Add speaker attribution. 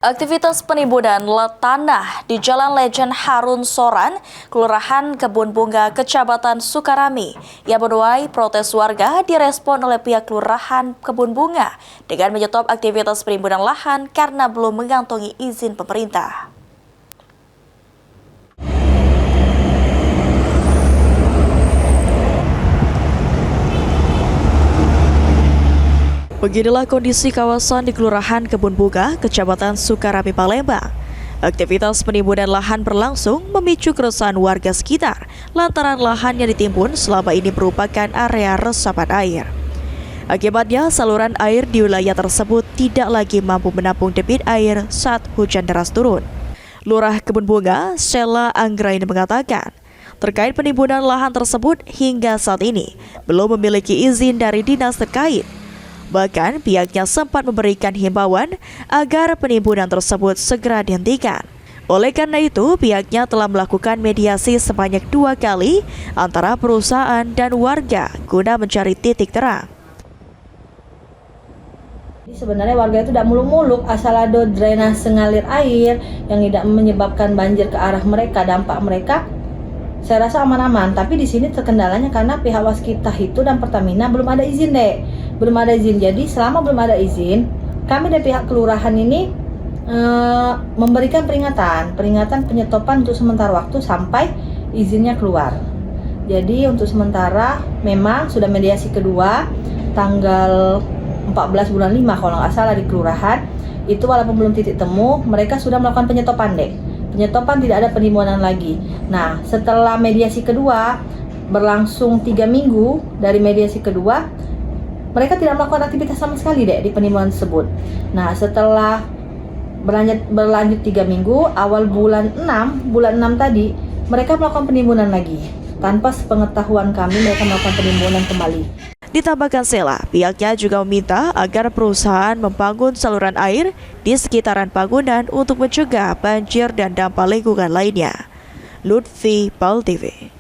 Speaker 1: Aktivitas penimbunan tanah di Jalan Lejen Harun Soran, Kelurahan Kebun Bunga, Kecamatan Sukarami, yang menuai protes warga direspon oleh pihak Kelurahan Kebun Bunga dengan menyetop aktivitas penimbunan lahan karena belum mengantongi izin pemerintah. Beginilah kondisi kawasan di Kelurahan Kebun Bunga, Kecamatan Sukarami, Palembang. Aktivitas penimbunan lahan berlangsung memicu keresahan warga sekitar lantaran lahan yang ditimbun selama ini merupakan area resapan air. Akibatnya, saluran air di wilayah tersebut tidak lagi mampu menampung debit air saat hujan deras turun. Lurah Kebun Bunga, Sheila Anggraini mengatakan, terkait penimbunan lahan tersebut hingga saat ini belum memiliki izin dari dinas terkait. Bahkan pihaknya sempat memberikan himbauan agar penimbunan tersebut segera dihentikan. Oleh karena itu, pihaknya telah melakukan mediasi sebanyak 2 kali antara perusahaan dan warga guna mencari titik terang.
Speaker 2: Sebenarnya warga itu tidak muluk-muluk, asal ada drainase ngalir air yang tidak menyebabkan banjir ke arah mereka, dampak mereka saya rasa aman-aman. Tapi di sini terkendalanya karena pihak waskita itu dan Pertamina belum ada izin, belum ada izin. Jadi selama belum ada izin, kami dari pihak kelurahan ini memberikan peringatan penyetopan untuk sementara waktu sampai izinnya keluar. Jadi untuk sementara memang sudah mediasi kedua tanggal 14 bulan 5 kalau nggak salah di kelurahan. Itu walaupun belum titik temu, mereka sudah melakukan penyetopan, Penyetopan, tidak ada penimbunan lagi. Nah, setelah mediasi kedua berlangsung 3 minggu dari mediasi kedua, mereka tidak melakukan aktivitas sama sekali di penimbunan tersebut. Nah, setelah berlanjut 3 minggu, awal bulan 6 tadi mereka melakukan penimbunan lagi. Tanpa sepengetahuan kami, mereka melakukan penimbunan kembali.
Speaker 1: Ditambahkan Sheila, pihaknya juga meminta agar perusahaan membangun saluran air di sekitaran bangunan untuk mencegah banjir dan dampak lingkungan lainnya. Lutfi, PAL TV.